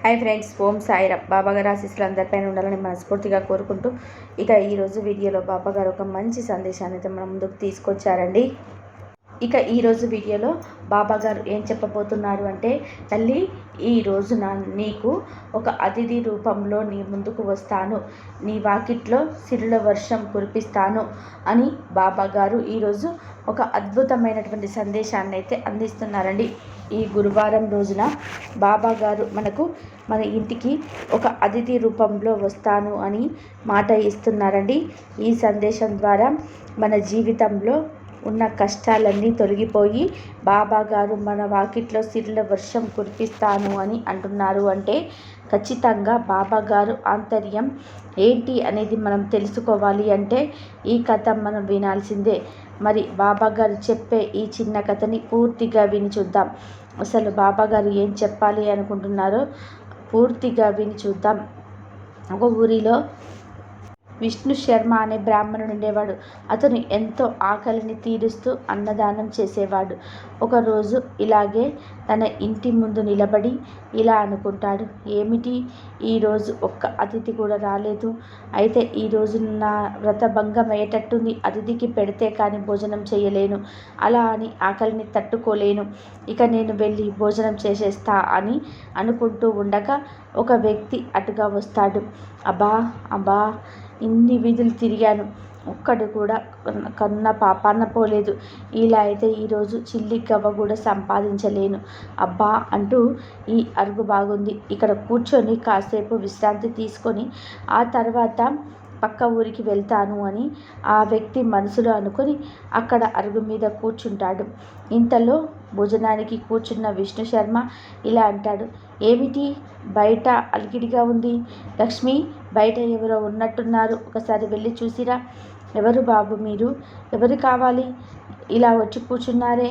Hi friends, ఓం సాయిరామ్. బాబాగారు ఆశీస్సులు అందరిపైన ఉండాలని మనస్ఫూర్తిగా కోరుకుంటూ ఈరోజు వీడియోలో బాబాగారు ఒక మంచి సందేశాన్ని అయితే మన ముందుకు తీసుకొచ్చారండి. ఈరోజు వీడియోలో బాబాగారు ఏం చెప్పబోతున్నారు అంటే, తల్లి, ఈ రోజున నీకు ఒక అతిథి రూపంలో నీ ముందుకు వస్తాను, నీ వాకిట్లో సిరుల వర్షం కురిపిస్తాను అని బాబాగారు ఈరోజు ఒక అద్భుతమైనటువంటి సందేశాన్ని అయితే అందిస్తున్నారండి. ఈ గురువారం రోజున బాబాగారు మన ఇంటికి ఒక అతిథి రూపంలో వస్తాను అని మాట ఇస్తున్నారండి. ఈ సందేశం ద్వారా మన జీవితంలో ఉన్న కష్టాలన్నీ తొలగిపోయి బాబాగారు మన వాకిట్లో సిరుల వర్షం కురిపిస్తాను అని అంటున్నారు. అంటే ఖచ్చితంగా బాబాగారు ఆంతర్యం ఏంటి అనేది మనం తెలుసుకోవాలి అంటే ఈ కథ మనం వినాల్సిందే. మరి బాబాగారు చెప్పే ఈ చిన్న కథని పూర్తిగా విని చూద్దాం. అసలు బాబాగారు ఏం చెప్పాలి అనుకుంటున్నారో పూర్తిగా విని చూద్దాం. ఒక ఊరిలో విష్ణు శర్మ అనే బ్రాహ్మణుడు ఉండేవాడు. అతను ఎంతో ఆకలిని తీరుస్తూ అన్నదానం చేసేవాడు. ఒకరోజు ఇలాగే తన ఇంటి ముందు నిలబడి ఇలా అనుకుంటాడు, ఏమిటి, ఈరోజు ఒక్క అతిథి కూడా రాలేదు. అయితే ఈరోజు నా వ్రతభంగం అయ్యేటట్టుంది. అతిథికి పెడితే కానీ భోజనం చేయలేను, అలా అని ఆకలిని తట్టుకోలేను. ఇక నేను వెళ్ళి భోజనం చేసేస్తా అని అనుకుంటూ ఉండగా ఒక వ్యక్తి అటుగా వస్తాడు. అబ్బా, ఇన్ని వీధులు తిరిగాను, ఒక్కడు కూడా కన్న పాపాన పోలేదు. ఇలా అయితే ఈరోజు చిల్లి గవ్వ కూడా సంపాదించలేను. అబ్బా అంటూ ఈ అరుగు బాగుంది, ఇక్కడ కూర్చొని కాసేపు విశ్రాంతి తీసుకొని ఆ తర్వాత పక్క ఊరికి వెళ్తాను అని ఆ వ్యక్తి మనసులో అనుకొని అక్కడ అరుగు మీద కూర్చుంటాడు. ఇంతలో భోజనానికి కూర్చున్న విష్ణు శర్మ ఇలా అంటాడు, ఏమిటి బయట అలికిడిగా ఉంది? లక్ష్మి, బయట ఎవరో ఉన్నట్టున్నారు, ఒకసారి వెళ్ళి చూసిరా. ఎవరు బాబు మీరు? ఎవరు కావాలి? ఇలా వచ్చి కూర్చున్నారే?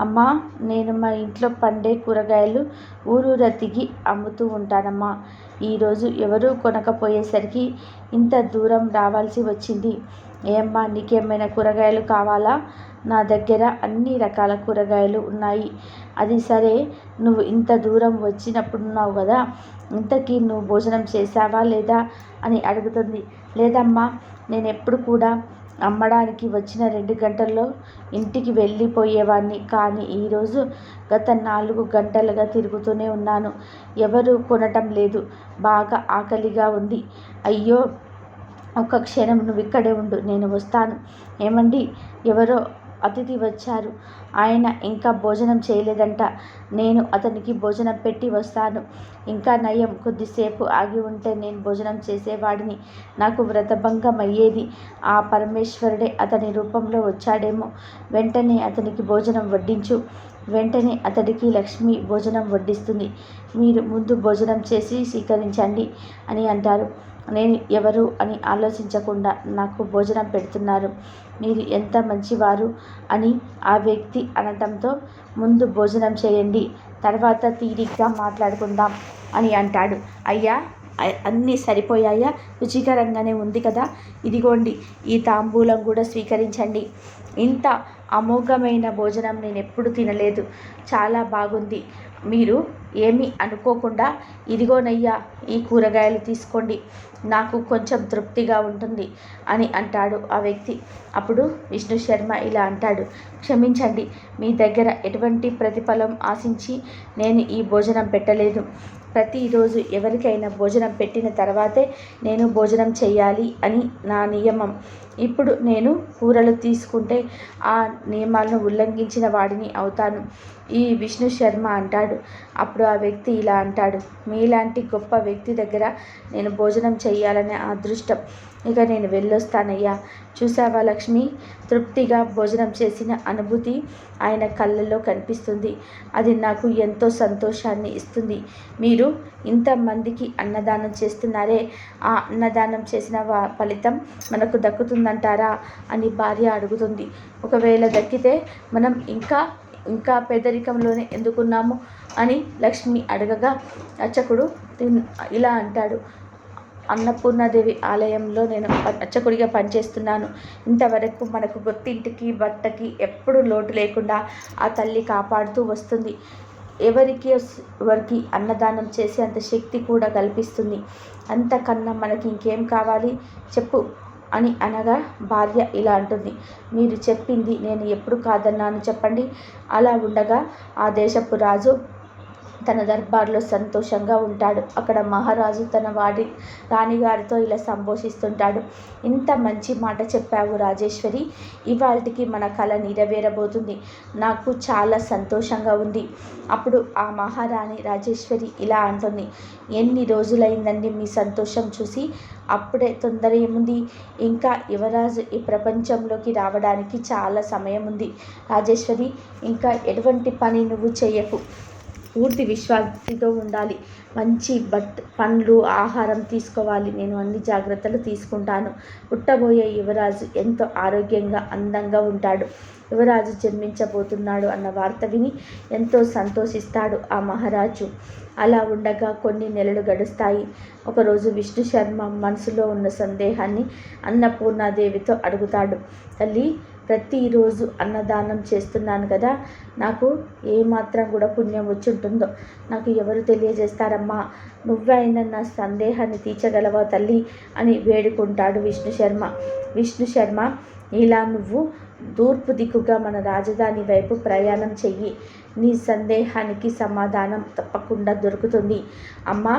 అమ్మా, నేను మా ఇంట్లో పండే కూరగాయలు ఊరూరా తిరిగి అమ్ముతూ ఉంటానమ్మా. ఈరోజు ఎవరూ కొనకపోయేసరికి ఇంత దూరం రావాల్సి వచ్చింది. ఏమ్మా, నీకేమైనా కూరగాయలు కావాలా? నా దగ్గర అన్ని రకాల కూరగాయలు ఉన్నాయి. అది సరే, నువ్వు ఇంత దూరం వచ్చినప్పుడున్నావు కదా, ఇంతకీ నువ్వు భోజనం చేసావా లేదా అని అడుగుతుంది. లేదమ్మా, నేను ఎప్పుడు కూడా అమ్మడానికి వచ్చిన 2 గంటల్లో ఇంటికి వెళ్ళిపోయేవాడిని. కానీ ఈరోజు గత 4 గంటలుగా తిరుగుతూనే ఉన్నాను, ఎవరు కొనటం లేదు. బాగా ఆకలిగా ఉంది. అయ్యో, ఒక్క క్షణం నువ్వు ఇక్కడే ఉండు, నేను వస్తాను. ఏమండి, ఎవరో అతిథి వచ్చారు, ఆయన ఇంకా భోజనం చేయలేదంట. నేను అతనికి భోజనం పెట్టి వస్తాను. ఇంకా నయం, కొద్దిసేపు ఆగి ఉంటే నేను భోజనం చేసేవాడిని, నాకు వ్రతభంగం అయ్యేది. ఆ పరమేశ్వరుడే అతని రూపంలో వచ్చాడేమో. వెంటనే అతనికి భోజనం వడ్డించు. వెంటనే అతడికి లక్ష్మి భోజనం వడ్డిస్తుంది. మీరు ముందు భోజనం చేసి స్వీకరించండి అని అంటారు. నేను ఎవరు అని ఆలోచించకుండా నాకు భోజనం పెడుతున్నారు, మీరు ఎంత మంచివారు అని ఆ వ్యక్తి అనటంతో, ముందు భోజనం చేయండి, తర్వాత తీరిగ్గా మాట్లాడుకుందాం అని అంటాడు. అయ్యా, అన్నీ సరిపోయాయా? రుచికరంగానే ఉంది కదా, ఇదిగోండి ఈ తాంబూలం కూడా స్వీకరించండి. ఇంత అమోఘమైన భోజనం నేను ఎప్పుడు తినలేదు, చాలా బాగుంది. మీరు ఏమీ అనుకోకుండా ఇదిగోనయ్యా ఈ కూరగాయలు తీసుకోండి, నాకు కొంచెం తృప్తిగా ఉంటుంది అని అంటాడు ఆ వ్యక్తి. అప్పుడు విష్ణు శర్మ ఇలా అంటాడు, క్షమించండి, మీ దగ్గర ఎటువంటి ప్రతిఫలం ఆశించి నేను ఈ భోజనం పెట్టలేదు. ప్రతిరోజు ఎవరికైనా భోజనం పెట్టిన తర్వాతే నేను భోజనం చేయాలి అని నా నియమం. ఇప్పుడు నేను కూరలు తీసుకుంటే ఆ నియమాలను ఉల్లంఘించిన వాడిని అవుతాను. ఈ విష్ణు శర్మ అంటాడు. అప్పుడు ఆ వ్యక్తి ఇలా అంటాడు, మీలాంటి గొప్ప వ్యక్తి దగ్గర నేను భోజనం చేయాలనే అదృష్టం. ఇక నేను వెళ్ళొస్తానయ్యా. చూసావా లక్ష్మి, తృప్తిగా భోజనం చేసిన అనుభూతి ఆయన కళ్ళల్లో కనిపిస్తుంది. అది నాకు ఎంతో సంతోషాన్ని ఇస్తుంది. మీరు ఇంతమందికి అన్నదానం చేస్తున్నారే, ఆ అన్నదానం చేసిన ఫలితం మనకు దక్కుతుందంటారా అని భార్య అడుగుతుంది. ఒకవేళ దక్కితే మనం ఇంకా పేదరికంలోనే ఎందుకున్నాము అని లక్ష్మి అడగగా అర్చకుడు ఇలా అంటాడు, అన్నపూర్ణాదేవి ఆలయంలో నేను అర్చకుడిగా పనిచేస్తున్నాను. ఇంతవరకు మనకు గుర్తింటికి బట్టకి ఎప్పుడు లోటు లేకుండా ఆ తల్లి కాపాడుతూ వస్తుంది. ఎవరికి అన్నదానం చేసే అంత శక్తి కూడా కల్పిస్తుంది. అంతకన్నా మనకి ఇంకేం కావాలి చెప్పు అని అనగా భార్య ఇలా అంటుంది, మీరు చెప్పింది నేను ఎప్పుడు కాదన్నాను చెప్పండి. అలా ఉండగా ఆ దేశపు రాజు తన దర్బార్లో సంతోషంగా ఉంటాడు. అక్కడ మహారాజు తన రాణిగారితో ఇలా సంభోషిస్తుంటాడు. ఇంత మంచి మాట చెప్పావు రాజేశ్వరి, ఇవాళకి మన కళ నెరవేరబోతుంది. నాకు చాలా సంతోషంగా ఉంది. అప్పుడు ఆ మహారాణి రాజేశ్వరి ఇలా అంటుంది, ఎన్ని రోజులైందండి మీ సంతోషం చూసి? అప్పుడే తొందర ఏముంది? ఇంకా యువరాజు ఈ ప్రపంచంలోకి రావడానికి చాలా సమయం ఉంది. రాజేశ్వరి, ఇంకా ఎటువంటి పని నువ్వు చేయకు. పూర్తి విశ్వాసంతో ఉండాలి. మంచి పండ్లు ఆహారం తీసుకోవాలి. నేను అన్ని జాగ్రత్తలు తీసుకుంటాను. పుట్టబోయే యువరాజు ఎంతో ఆరోగ్యంగా అందంగా ఉంటాడు. యువరాజు జన్మించబోతున్నాడు అన్న వార్త విని ఎంతో సంతోషిస్తాడు ఆ మహారాజు. అలా ఉండగా కొన్ని నెలలు గడుస్తాయి. ఒకరోజు విష్ణు శర్మ మనసులో ఉన్న సందేహాన్ని అన్నపూర్ణాదేవితో అడుగుతాడు. తల్లి, ప్రతిరోజు అన్నదానం చేస్తున్నాను కదా, నాకు ఏమాత్రం కూడా పుణ్యం వచ్చి ఉంటుందో నాకు ఎవరు తెలియజేస్తారమ్మా? నువ్వైనా నా సందేహాన్ని తీర్చగలవా తల్లి అని వేడుకుంటాడు విష్ణు శర్మ ఇలా నువ్వు తూర్పు దిక్కుగా మన రాజధాని వైపు ప్రయాణం చెయ్యి. నీ సందేహానికి సమాధానం తప్పకుండా దొరుకుతుంది. అమ్మా,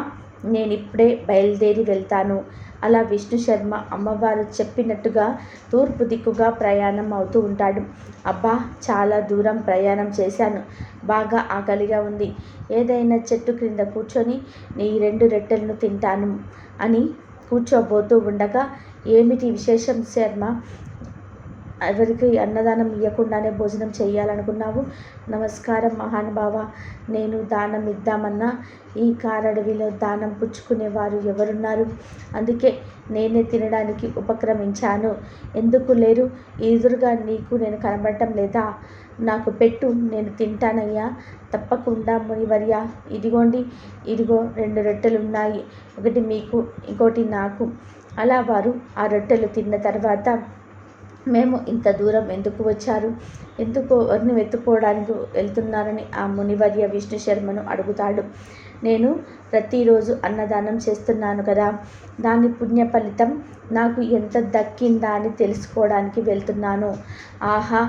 నేనిప్పుడే బయలుదేరి వెళ్తాను. అలా విష్ణు శర్మ అమ్మవారు చెప్పినట్టుగా తూర్పు దిక్కుగా ప్రయాణం అవుతూ ఉంటాడు. అబ్బా, చాలా దూరం ప్రయాణం చేశాను. బాగా ఆకలిగా ఉంది. ఏదైనా చెట్టు క్రింద కూర్చొని నీ 2 రొట్టెలను తింటాను అని కూర్చోబోతూ ఉండగా, ఏమిటి విశేషం శర్మ? ఎవరికి అన్నదానం ఇవ్వకుండానే భోజనం చేయాలనుకున్నావు? నమస్కారం మహానుభావ, నేను దానం ఇద్దామన్నా ఈ కారడవిలో దానం పుచ్చుకునేవారు ఎవరున్నారు? అందుకే నేనే తినడానికి ఉపక్రమించాను. ఎందుకు లేరు? ఎదురుగా నీకు నేను కనబడటం లేదా? నాకు పెట్టు, నేను తింటానయ్యా. తప్పకుండా మునివర్య. ఇదిగో 2 రొట్టెలు ఉన్నాయి. ఒకటి మీకు, ఇంకోటి నాకు. అలా వారు ఆ రొట్టెలు తిన్న తర్వాత, మేము ఇంత దూరం ఎందుకు వచ్చారు? ఎందుకు ఎవరిని వెతుక్కోవడానికి వెళ్తున్నారని ఆ మునివర్య విష్ణు శర్మను అడుగుతాడు. నేను ప్రతిరోజు అన్నదానం చేస్తున్నాను కదా, దాని పుణ్య ఫలితం నాకు ఎంత దక్కిందా అని తెలుసుకోవడానికి వెళ్తున్నాను. ఆహా,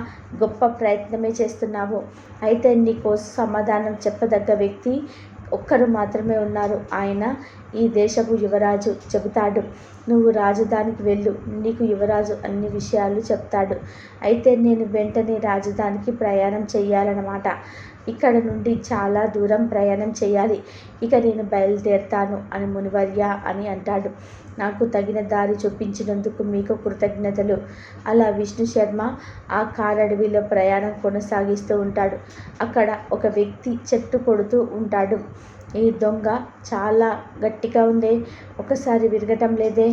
గొప్ప ప్రయత్నమే చేస్తున్నావు. అయితే నీకోసం సమాధానం చెప్పదగ్గ వ్యక్తి ఒక్కరు మాత్రమే ఉన్నారు. ఆయన ఈ దేశపు యువరాజు. చెబుతాడు, నువ్వు రాజధానికి వెళ్ళు, నీకు యువరాజు అన్ని విషయాలు చెప్తాడు. అయితే నేను వెంటనే రాజధానికి ప్రయాణం చెయ్యాలన్నమాట. ఇక్కడ నుండి చాలా దూరం ప్రయాణం చేయాలి. ఇక నేను బయలుదేరుతాను అని మునివర్య అని అంటాడు. నాకు తగిన దారి చూపించినందుకు మీకు కృతజ్ఞతలు. అలా విష్ణు శర్మ ఆ కారడవిలో ప్రయాణం కొనసాగిస్తూ ఉంటాడు. అక్కడ ఒక వ్యక్తి చెట్టు కొడుతూ ఉంటాడు. ఈ దొంగ చాలా గట్టిగా ఉందే, ఒకసారి విరగటం లేదే.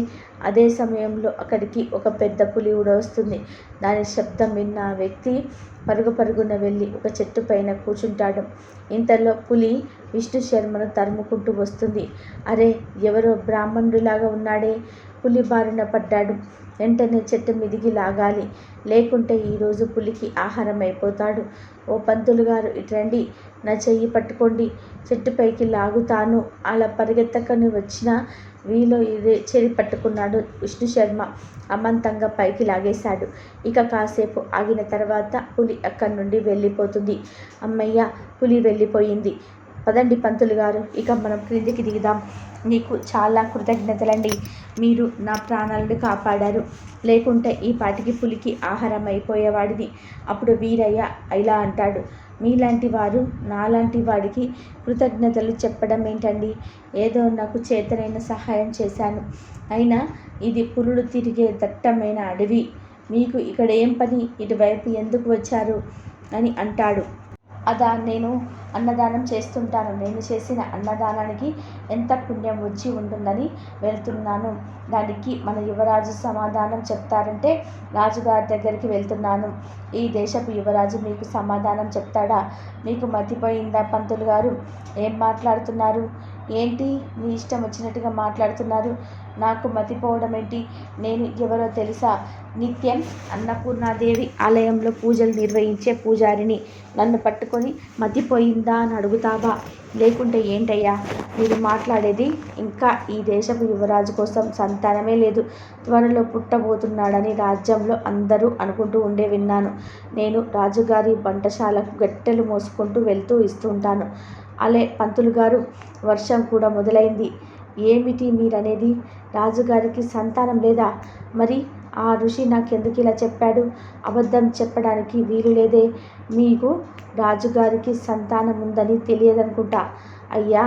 అదే సమయంలో అక్కడికి ఒక పెద్ద పులి వస్తుంది. దాని శబ్దం విన్న ఆ వ్యక్తి పరుగున వెళ్ళి ఒక చెట్టు పైన కూర్చుంటాడు. ఇంతలో పులి విష్ణు శర్మను తరుముకుంటూ వస్తుంది. అరే, ఎవరో బ్రాహ్మణుడిలాగా ఉన్నాడే, పులి బారిన పడ్డాడు. వెంటనే చెట్టు మీదికి లాగాలి, లేకుంటే ఈరోజు పులికి ఆహారం అయిపోతాడు. ఓ పంతులు గారు, ఇట్రండి, నా చెయ్యి పట్టుకోండి, చెట్టుపైకి లాగుతాను. అలా పరిగెత్తకని వచ్చిన వీలో ఇదే చెరి పట్టుకున్నాడు విష్ణు శర్మ. అమాంతంగా పైకి లాగేశాడు. ఇక కాసేపు ఆగిన తర్వాత పులి అక్కడి నుండి వెళ్ళిపోతుంది. అమ్మయ్య, పులి వెళ్ళిపోయింది. పదండి పంతులు గారు, ఇక మనం క్రిందికి దిగుదాం. నీకు చాలా కృతజ్ఞతలండి. మీరు నా ప్రాణాలను కాపాడారు. లేకుంటే ఈ పాటికి పులికి ఆహారం అయిపోయేవాడిని. అప్పుడు వీరయ్య ఇలా అంటాడు, మీలాంటి వారు నాలాంటి వాడికి కృతజ్ఞతలు చెప్పడం ఏంటండి? ఏదో నాకు చేతనైన సహాయం చేశాను. అయినా ఇది పులులు తిరిగే దట్టమైన అడవి. మీకు ఇక్కడ ఏం పని? ఇటువైపు ఎందుకు వచ్చారు అని అంటాడు. అదా, నేను అన్నదానం చేస్తుంటాను. నేను చేసిన అన్నదానానికి ఎంత పుణ్యం వచ్చి ఉంటుందని వెళ్తున్నాను. దానికి మన యువరాజు సమాధానం చెప్తారంటే రాజుగారి దగ్గరికి వెళ్తున్నాను. ఈ దేశపు యువరాజు మీకు సమాధానం చెప్తాడా? మీకు మతిపోయిందా పంతులు గారు? ఏం మాట్లాడుతున్నారు? ఏంటి మీ ఇష్టం వచ్చినట్టుగా మాట్లాడుతున్నారు? నాకు మతిపోవడం ఏంటి? నేను ఎవరో తెలుసా? నిత్యం అన్నపూర్ణాదేవి ఆలయంలో పూజలు నిర్వహించే పూజారిని. నన్ను పట్టుకొని మతిపోయిందా అని అడుగుతావా? లేకుంటే ఏంటయ్యా మీరు మాట్లాడేది? ఇంకా ఈ దేశపు యువరాజు కోసం సంతానమే లేదు, త్వరలో పుట్టబోతున్నాడని రాజ్యంలో అందరూ అనుకుంటూ ఉండే విన్నాను. నేను రాజుగారి వంటశాలకు గట్టెలు మోసుకుంటూ వెళ్తూ ఇస్తుంటాను. అలే పంతులు గారు, వర్షం కూడా మొదలైంది. ఏమిటి మీరనేది? రాజుగారికి సంతానం లేదా? మరి ఆ ఋషి నాకెందుకు ఇలా చెప్పాడు? అబద్ధం చెప్పడానికి వీలు లేదే. మీకు రాజుగారికి సంతానం ఉందని తెలియదనుకుంటా. అయ్యా,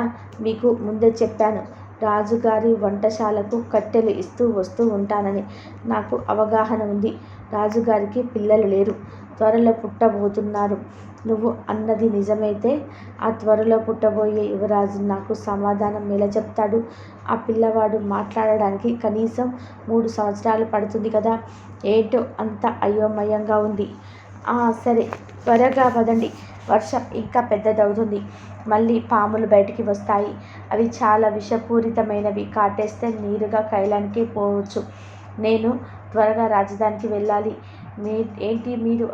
మీకు ముందే చెప్పాను, రాజుగారి వంటశాలకు కట్టెలు ఇస్తూ వస్తూ ఉంటానని. నాకు అవగాహన ఉంది. రాజుగారికి పిల్లలు లేరు, త్వరలో పుట్టబోతున్నారు. నువ్వు అన్నది నిజమైతే ఆ త్వరలో పుట్టబోయే యువరాజు నాకు సమాధానం ఎలా చెప్తాడు? ఆ పిల్లవాడు మాట్లాడడానికి కనీసం 3 సంవత్సరాలు పడుతుంది కదా. ఏంటో అంత అయోమయంగా ఉంది. సరే, త్వరగా పదండి, వర్షం ఇంకా పెద్దదవుతుంది. మళ్ళీ పాములు బయటికి వస్తాయి. అవి చాలా విషపూరితమైనవి. కాటేస్తే నీరుగా కైలానికి పోవచ్చు. నేను త్వరగా రాజధానికి వెళ్ళాలి. ఏంటి మీరు?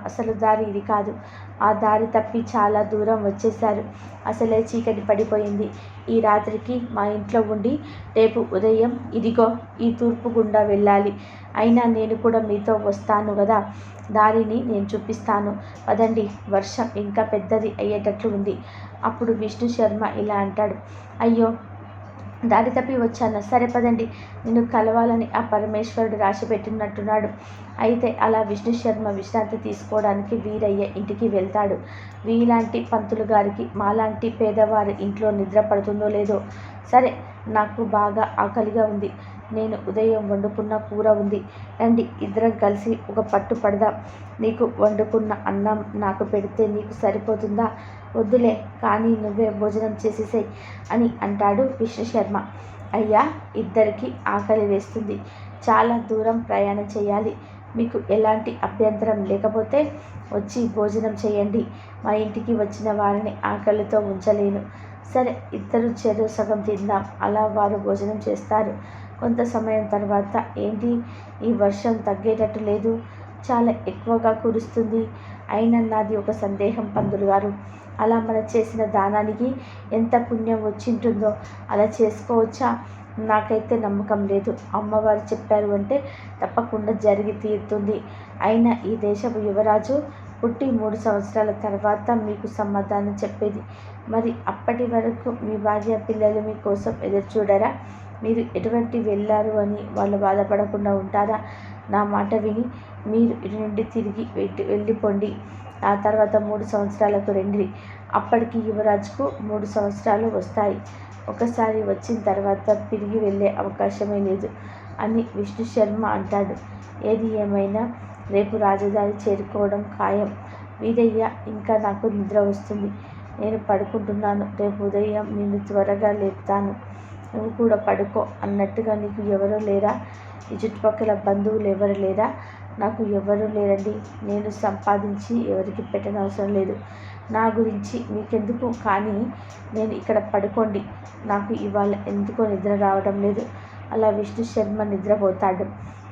అసలు దారి ఇది కాదు. ఆ దారి తప్పి చాలా దూరం వచ్చేశారు. అసలే చీకటి పడిపోయింది. ఈ రాత్రికి మా ఇంట్లో ఉండి రేపు ఉదయం ఇదిగో ఈ తూర్పు గుండా వెళ్ళాలి. అయినా నేను కూడా మీతో వస్తాను కదా, దారిని నేను చూపిస్తాను. పదండి, వర్షం ఇంకా పెద్దది అయ్యేటట్లు ఉంది. అప్పుడు విష్ణు శర్మ ఇలా అంటాడు. అయ్యో, దారి తప్పి వచ్చాను. సరే పదండి, నిన్ను కలవాలని ఆ పరమేశ్వరుడు రాసి పెట్టినట్టున్నాడు. అయితే అలా విష్ణు శర్మ విశ్రాంతి తీసుకోవడానికి వీరయ్య ఇంటికి వెళ్తాడు. వీలాంటి పంతులు గారికి మాలాంటి పేదవారి ఇంట్లో నిద్ర పడుతుందో లేదో. సరే, నాకు బాగా ఆకలిగా ఉంది. నేను ఉదయం వండుకున్న కూర ఉంది. రండి, ఇద్దరం కలిసి ఒక పట్టు పడదాం. నీకు వండుకున్న అన్నం నాకు పెడితే నీకు సరిపోతుందా? వద్దులే, కానీ నువ్వే భోజనం చేసేసేయ్ అని అంటాడు విష్ణు శర్మ. అయ్యా, ఇద్దరికి ఆకలి వేస్తుంది. చాలా దూరం ప్రయాణం చేయాలి. మీకు ఎలాంటి అభ్యంతరం లేకపోతే వచ్చి భోజనం చేయండి. మా ఇంటికి వచ్చిన వారిని ఆకలితో ఉంచలేను. సరే, ఇద్దరు చెరు సగం తిందాం. అలా వారు భోజనం చేస్తారు. కొంత సమయం తర్వాత, ఏంటి ఈ వర్షం తగ్గేటట్టు లేదు, చాలా ఎక్కువగా కురుస్తుంది. అయినా నాది ఒక సందేహం పంతులు గారు. అలా మనం చేసిన దానానికి ఎంత పుణ్యం వచ్చింటుందో అలా చేసుకోవచ్చా? నాకైతే నమ్మకం లేదు. అమ్మవారు చెప్పారు అంటే తప్పకుండా జరిగి తీరుతుంది. అయినా ఈ దేశపు యువరాజు పుట్టి 3 సంవత్సరాల తర్వాత మీకు సమాధానం చెప్పేది. మరి అప్పటి వరకు మీ భార్య పిల్లలు మీకోసం ఎదురు చూడరా? మీరు ఎటువంటి వెళ్ళారు అని వాళ్ళు బాధపడకుండా ఉంటారా? నా మాట విని మీరు ఇటు నుండి తిరిగి వెళ్ళిపోండి. ఆ తర్వాత 3 సంవత్సరాలకు రండి. అప్పటికి యువరాజుకు 3 సంవత్సరాలు వస్తాయి. ఒకసారి వచ్చిన తర్వాత తిరిగి వెళ్ళే అవకాశమే లేదు అని విష్ణు శర్మ అంటాడు. ఏది ఏమైనా రేపు రాజధాని చేరుకోవడం ఖాయం. వీరయ్య, ఇంకా నాకు నిద్ర వస్తుంది. నేను పడుకుంటున్నాను. రేపు ఉదయం నిన్ను త్వరగా లేపుతాను. నువ్వు కూడా పడుకో అన్నట్టుగా నీకు ఎవరూ లేరా? ఈ చుట్టుపక్కల బంధువులు ఎవరు లేరా? నాకు ఎవరూ లేరండి. నేను సంపాదించి ఎవరికి పెట్టనవసరం లేదు. నా గురించి మీకెందుకు? కానీ నేను ఇక్కడ పడుకోండి. నాకు ఇవాళ ఎందుకో నిద్ర రావడం లేదు. అలా విష్ణు శర్మ నిద్రపోతాడు.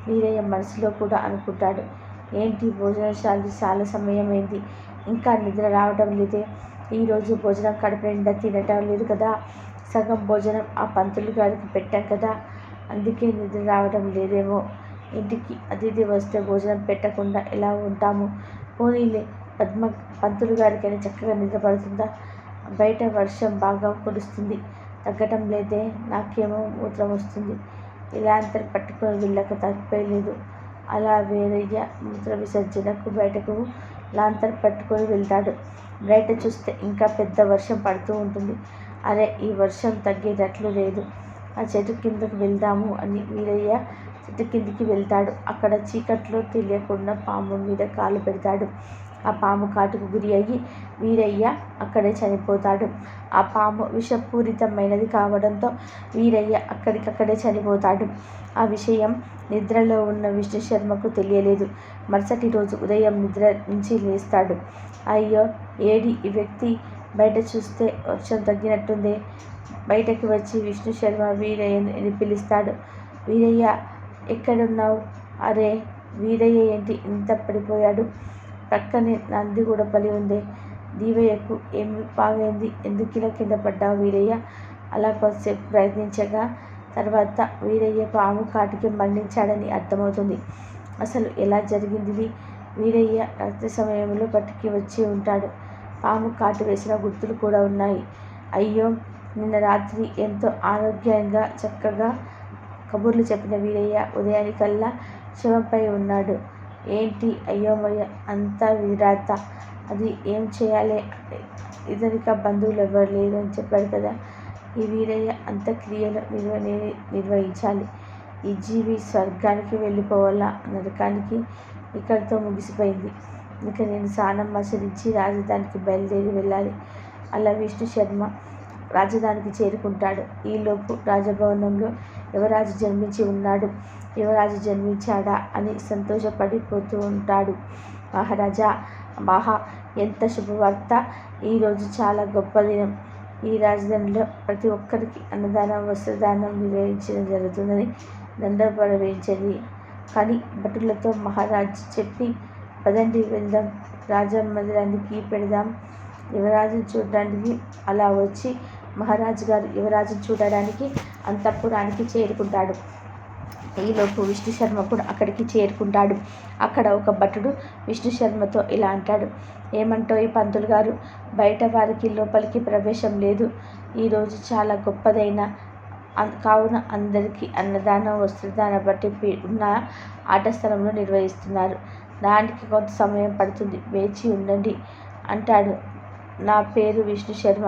వీరయ్య మనసులో కూడా అనుకుంటాడు, ఏంటి భోజనశాల చాలా సమయమైంది, ఇంకా నిద్ర రావడం లేదే. ఈరోజు భోజనం కడుపు నిండా తినటం లేదు కదా. సగం భోజనం ఆ పంతులు గారికి పెట్టాం కదా, అందుకే నిద్ర రావడం లేదేమో. ఇంటికి అతిథి వస్తే భోజనం పెట్టకుండా ఎలా ఉంటాము? పోనీలే, పంతులు గారికైనా చక్కగా నిద్ర పడుతుందా? బయట వర్షం బాగా కురుస్తుంది, తగ్గటం లేదే. నాకేమో మూత్రం వస్తుంది. ఇలా అంతా పట్టుకొని వెళ్ళక తప్పలేదు. అలా వీరయ్య మూత్ర విసర్జనకు బయటకు లాంతర్ పట్టుకొని వెళ్తాడు. బయట చూస్తే ఇంకా పెద్ద వర్షం పడుతూ ఉంటుంది. అరే, ఈ వర్షం తగ్గేటట్లు లేదు. ఆ చెట్టు కిందకు వెళ్దాము అని వీరయ్య చెట్టు కిందికి వెళ్తాడు. అక్కడ చీకట్లో తెలియకుండా పాము మీద కాలు పెడతాడు. ఆ పాము కాటుకు గురి అయ్యి వీరయ్య అక్కడే చనిపోతాడు. ఆ పాము విషపూరితమైనది కావడంతో వీరయ్య అక్కడికక్కడే చనిపోతాడు. ఆ విషయం నిద్రలో ఉన్న విష్ణు శర్మకు తెలియలేదు. మరుసటి రోజు ఉదయం నిద్ర నుంచి లేస్తాడు. అయ్యో, ఏడి ఈ వ్యక్తి? బయట చూస్తే వర్షం తగ్గినట్టుందే. బయటకు వచ్చి విష్ణు శర్మ వీరయ్యని పిలుస్తాడు. వీరయ్య ఎక్కడున్నావు? అరే వీరయ్య ఏంటి ఇంత పడిపోయాడు? పక్కనే నందిగూడపల్లి ఉంది. దీవయ్యకు ఏమి బాగైంది? ఎందుకిలా కింద పడ్డావు వీరయ్య? అలా కొద్దిసేపు ప్రయత్నించగా తర్వాత వీరయ్య పాము కాటికి మరణించాడని అర్థమవుతుంది. అసలు ఎలా జరిగింది? వీరయ్య రాత్రి సమయంలో పట్టుకి వచ్చి ఉంటాడు. పాము కాటు వేసిన గుర్తులు కూడా ఉన్నాయి. అయ్యో, నిన్న రాత్రి ఎంతో ఆరోగ్యంగా చక్కగా కబుర్లు చెప్పిన వీరయ్య ఉదయానికల్లా శవంపై ఉన్నాడు. ఏంటి అయ్యోమయ్య, అంతా విరాత. అది ఏం చేయాలి? ఇతనిక బంధువులు ఎవరు లేరు అని చెప్పాడు కదా. ఈ వీరయ్య అంత్యక్రియలు నిర్వహించాలి. ఈ జీవి స్వర్గానికి వెళ్ళిపోవాలా, నరకానికి ఇక్కడితో ముగిసిపోయింది. ఇక నేను స్నానం ఆచరించి రాజధానికి బయలుదేరి వెళ్ళాలి. అలా విష్ణు శర్మ రాజధానికి చేరుకుంటాడు. ఈలోపు రాజభవనంలో యువరాజు జన్మించి ఉన్నాడు. యువరాజు జన్మించాడా అని సంతోషపడిపోతూ ఉంటాడు. మహారాజా, ఎంత శుభవార్త! ఈరోజు చాలా గొప్ప దినం. ఈ రాజధానిలో ప్రతి ఒక్కరికి అన్నదానం, వస్త్రదానం నిర్వహించడం జరుగుతుందని దండోపడ వేయించింది. కానీ భటులతో మహారాజు చెప్పి, పదండి వెళ్దాం, రాజమందిరానికి పెడదాం. యువరాజును చూడడానికి అలా వచ్చి మహారాజు గారు యువరాజును చూడడానికి అంతఃపురానికి చేరుకుంటాడు. ఈలోపు విష్ణు శర్మ కూడా అక్కడికి చేరుకుంటాడు. అక్కడ ఒక భటుడు విష్ణు శర్మతో ఇలా అంటాడు. ఏమంటోయి పంతులు గారు, బయట వారికి లోపలికి ప్రవేశం లేదు. ఈరోజు చాలా గొప్పదైన కావున అందరికీ అన్నదానం, వస్త్రదానం బట్టి ఉన్న ఆట స్థలంలో నిర్వహిస్తున్నారు. దానికి కొంత సమయం పడుతుంది, వేచి ఉండండి అంటాడు. నా పేరు విష్ణు శర్మ.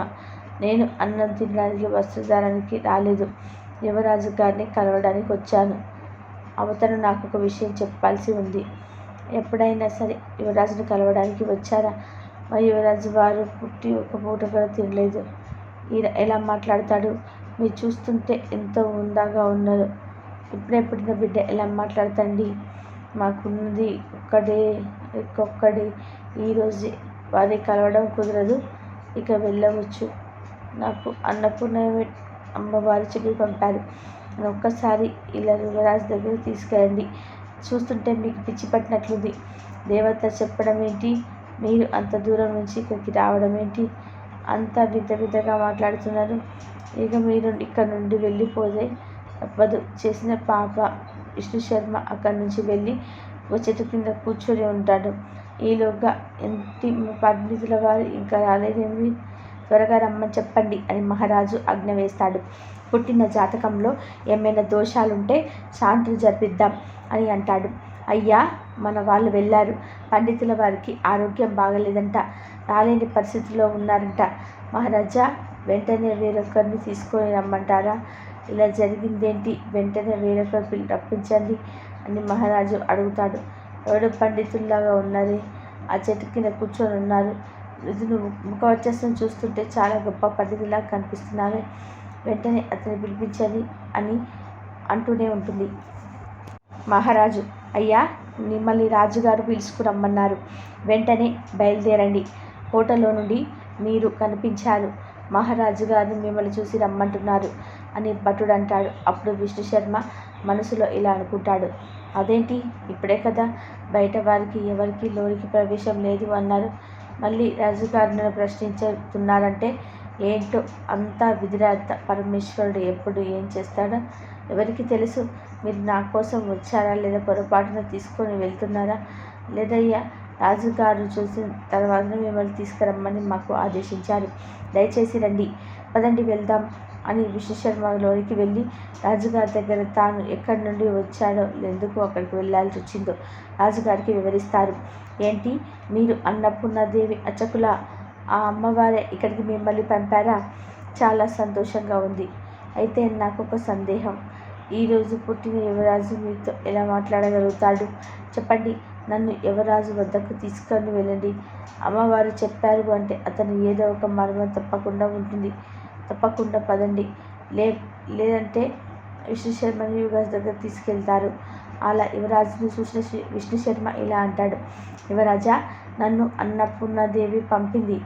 నేను అన్నం తినడానికి, వస్త్రదానానికి రాలేదు. యువరాజు గారిని కలవడానికి వచ్చాను. అవతను నాకు ఒక విషయం చెప్పాల్సి ఉంది. ఎప్పుడైనా సరే యువరాజుని కలవడానికి వచ్చారా? మా యువరాజు వారు పుట్టి ఒక పూట కూడా తినలేదు. ఈయన ఎలా మాట్లాడతాడు? మీరు చూస్తుంటే ఎంతో ఉందాగా ఉన్నారు. ఇప్పుడే పుట్టిన బిడ్డ ఎలా మాట్లాడతండి? మాకున్నది ఒక్కడే. ఈరోజు వారిని కలవడం కుదరదు. ఇక వెళ్ళవచ్చు. నాకు అన్నపూర్ణ అమ్మవారు చెప్పి పంపారు. ఒక్కసారి ఇలా యువరాజు దగ్గరికి తీసుకెళ్ళండి. చూస్తుంటే మీకు పిచ్చి పట్టినట్లుంది. దేవత చెప్పడం ఏంటి? మీరు అంత దూరం నుంచి ఇక్కడికి రావడం ఏంటి? అంతా వింతగా మాట్లాడుతున్నారు. ఇక మీరు ఇక్కడ నుండి వెళ్ళిపోతే తప్పదు. చేసిన పాప. విష్ణు శర్మ అక్కడి నుంచి వెళ్ళి ఒక చెట్టు కింద కూర్చొని ఉంటాడు. ఈలోగా ఇంటి పండితుల వారు ఇంకా రాలేదేమి? త్వరగా రమ్మని చెప్పండి అని మహారాజు ఆజ్ఞ వేస్తాడు. పుట్టిన జాతకంలో ఏమైనా దోషాలుంటే శాంతులు జరిపిద్దాం అని అంటాడు. అయ్యా, మన వాళ్ళు వెళ్ళారు. పండితుల వారికి ఆరోగ్యం బాగలేదంట, రాలేని పరిస్థితిలో ఉన్నారంట. మహారాజా, వెంటనే వేరొకరిని తీసుకొని రమ్మంటారా? ఇలా జరిగిందేంటి? వెంటనే వేరొకరు రప్పించండి అని మహారాజు అడుగుతాడు. ఎవడు పండితుల్లాగా ఉన్నారే, ఆ చెట్టు కింద కూర్చొని ఉన్నారు. ఇది నువ్వు ముఖవచ్చస్సును చూస్తుంటే చాలా గొప్ప పండితులా కనిపిస్తున్నావే, వెంటనే అతన్ని పిలిపించండి అని అంటూనే ఉంటుంది. మహారాజు, అయ్యా, మిమ్మల్ని రాజుగారు పిలుచుకురమ్మన్నారు. వెంటనే బయలుదేరండి. హోటల్లో నుండి మీరు కనిపించారు. మహారాజు గారిని మిమ్మల్ని చూసి రమ్మంటున్నారు అని భటుడు అంటాడు. అప్పుడు విష్ణు శర్మ మనసులో ఇలా అనుకుంటాడు. అదేంటి, ఇప్పుడే కదా బయట వారికి ఎవరికి లోనికి ప్రవేశం లేదు అన్నారు. మళ్ళీ రాజుగారిని ప్రశ్నించుతున్నారంటే ఏంటో, అంతా విధిరాత. పరమేశ్వరుడు ఎప్పుడు ఏం చేస్తాడో ఎవరికి తెలుసు. మీరు నా కోసం వచ్చారా, లేదా పొరపాటున తీసుకొని వెళ్తున్నారా? లేదయ్యా, రాజుగారు చూసిన తర్వాత మిమ్మల్ని తీసుకురమ్మని మాకు ఆదేశించారు. దయచేసి రండి, పదండి వెళ్దాం అని విశ్వశర్మ లోనికి వెళ్ళి రాజుగారి దగ్గర తాను ఎక్కడి నుండి వచ్చాడో, ఎందుకు అక్కడికి వెళ్ళాల్సి వచ్చిందో రాజుగారికి వివరిస్తారు. ఏంటి, మీరు అన్నపూర్ణాదేవి అర్చకుల? ఆ అమ్మవారే ఇక్కడికి మిమ్మల్ని పంపారా? చాలా సంతోషంగా ఉంది. అయితే నాకు ఒక సందేహం. ఈరోజు పుట్టిన యువరాజు మీతో ఎలా మాట్లాడగలుగుతాడు? చెప్పండి. నన్ను యువరాజు వద్దకు తీసుకొని వెళ్ళండి. అమ్మవారు చెప్పారు అంటే అతను ఏదో ఒక మర్మం తప్పకుండా ఉంటుంది. తప్పకుండా పదండి. లేదంటే విష్ణుశర్మని యువరాజు దగ్గర తీసుకెళ్తారు. అలా యువరాజును చూసిన విష్ణుశర్మ ఇలా అంటాడు. యువరాజా, నన్ను అన్నపూర్ణాదేవి పంపింది.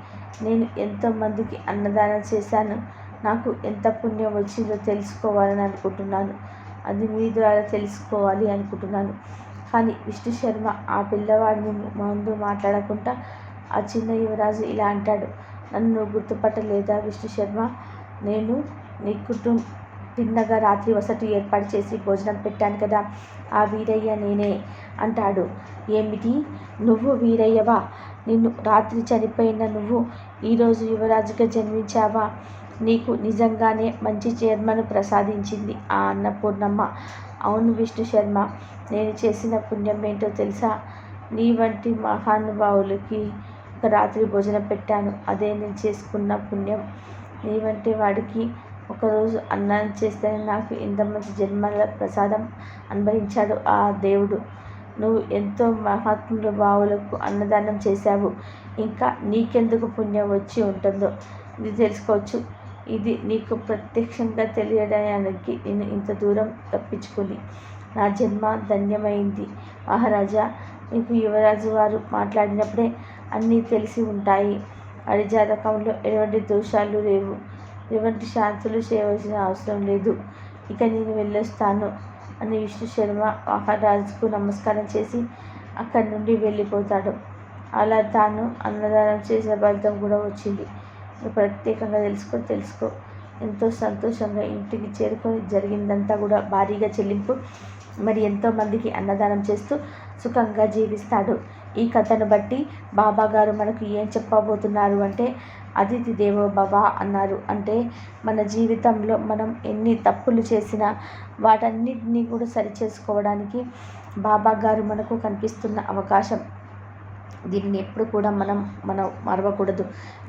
నేను ఎంతోమందికి అన్నదానం చేశాను. నాకు ఎంత పుణ్యం వచ్చిందో తెలుసుకోవాలని అనుకుంటున్నాను. అది మీ ద్వారా తెలుసుకోవాలి అనుకుంటున్నాను. కానీ విష్ణు శర్మ ఆ పిల్లవాడిని ముందు మాట్లాడకుండా ఆ చిన్న యువరాజు ఇలా అంటాడు. నన్ను గుర్తుపట్టలేదా విష్ణు శర్మ? నేను నీ తిన్నగా రాత్రి వసతి ఏర్పాటు చేసి భోజనం పెట్టాను కదా, ఆ వీరయ్య నేనే అంటాడు. ఏమిటి, నువ్వు వీరయ్యవా? నిన్ను రాత్రి చనిపోయిన నువ్వు ఈరోజు యువరాజుగా జన్మించావా? నీకు నిజంగానే మంచి చర్మను ప్రసాదించింది ఆ అన్నపూర్ణమ్మ. అవును విష్ణు శర్మ, నేను చేసిన పుణ్యం ఏంటో తెలుసా? నీ వంటి మహానుభావులకి ఒక రాత్రి భోజనం పెట్టాను. అదే నేను చేసుకున్న పుణ్యం. నీ వంటి వాడికి ఒకరోజు అన్నం చేస్తేనే నాకు ఇంత మంచి జన్మల ప్రసాదం అనుభవించాడు ఆ దేవుడు. నువ్వు ఎంతో మహాత్ముల భావులకు అన్నదానం చేశావు. ఇంకా నీకెందుకు పుణ్యం వచ్చి ఉంటుందో ఇది తెలుసుకోవచ్చు. ఇది నీకు ప్రత్యక్షంగా తెలియడానికి నేను ఇంత దూరం తప్పించుకుంది. నా జన్మ ధన్యమైంది మహారాజా. నీకు యువరాజు వారు మాట్లాడినప్పుడే అన్నీ తెలిసి ఉంటాయి. వాడి జాతకంలో ఎటువంటి దోషాలు లేవు. ఎటువంటి శాంతులు చేయవలసిన అవసరం లేదు. ఇక నేను వెళ్ళొస్తాను అని విష్ణు శర్మ మహారాజుకు నమస్కారం చేసి అక్కడి నుండి వెళ్ళిపోతాడు. అలా తాను అన్నదానం చేసిన ఫలితం కూడా వచ్చింది. ప్రత్యేకంగా తెలుసుకో. ఎంతో సంతోషంగా ఇంటికి చేరుకొని జరిగిందంతా కూడా భారీగా చెల్లింపు, మరి ఎంతోమందికి అన్నదానం చేస్తూ సుఖంగా జీవిస్తాడు. ఈ కథను బట్టి బాబాగారు మనకు ఏం చెప్పబోతున్నారు అంటే, అతిథి దేవో భవ అన్నారు. అంటే మన జీవితంలో మనం ఎన్ని తప్పులు చేసినా వాటన్నిటినీ కూడా సరిచేసుకోవడానికి బాబాగారు మనకు కనిపిస్తున్న అవకాశం. దీనిని ఎప్పుడు కూడా మనం మరవకూడదు.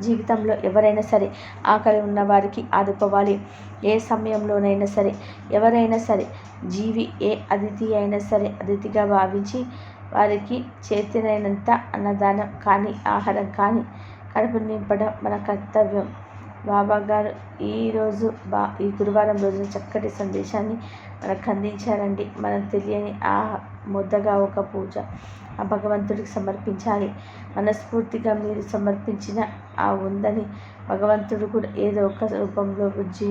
జీవితంలో ఎవరైనా సరే ఆకలి ఉన్న వారికి ఆదుకోవాలి. ఏ సమయంలోనైనా సరే ఎవరైనా సరే జీవి ఏ అతిథి అయినా సరే అతిథిగా భావించి వారికి చేతనైనంత అన్నదానం కానీ ఆహారం కానీ కడుపు నింపడం మన కర్తవ్యం. బాబాగారు ఈ గురువారం రోజున చక్కటి సందేశాన్ని మనకు అందించారండి. మనం తెలియని ఆ ముద్దగా ఒక పూజ ఆ భగవంతుడికి సమర్పించాలి. మనస్ఫూర్తిగా మీరు సమర్పించిన ఆ ఉందని భగవంతుడు కూడా ఏదో ఒక రూపంలో బుజ్జి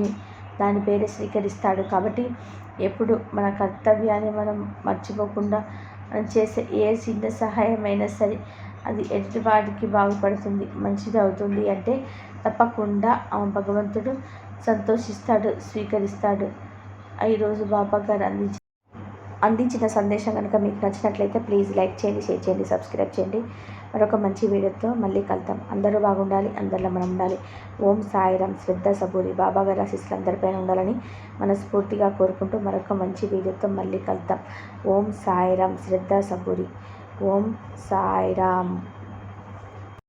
దాని పేరే స్వీకరిస్తాడు. కాబట్టి ఎప్పుడు మన కర్తవ్యాన్ని మనం మర్చిపోకుండా మనం చేసే ఏ చిన్న సహాయమైనా సరే అది ఎదుటివాడికి బాగుపడుతుంది, మంచిది అవుతుంది అంటే తప్పకుండా ఆ భగవంతుడు సంతోషిస్తాడు, స్వీకరిస్తాడు. ఈరోజు బాబా గారు అందించిన సందేశం కనుక మీకు నచ్చినట్లయితే ప్లీజ్ లైక్ చేయండి, షేర్ చేయండి, సబ్స్క్రైబ్ చేయండి. మరొక మంచి వీడియోతో మళ్ళీ కలుద్దాం. అందరూ బాగుండాలి, అందరిలో మనం ఉండాలి. ఓం సాయిరామ్. శ్రద్ధ సబూరి. బాబా గారి ఆశీస్సులు అందరిపైన ఉండాలని మనస్ఫూర్తిగా కోరుకుంటూ మరొక మంచి వీడియోతో మళ్ళీ కలుద్దాం. ఓం సాయిరామ్. శ్రద్ధ సబూరి. ఓం సాయిరామ్.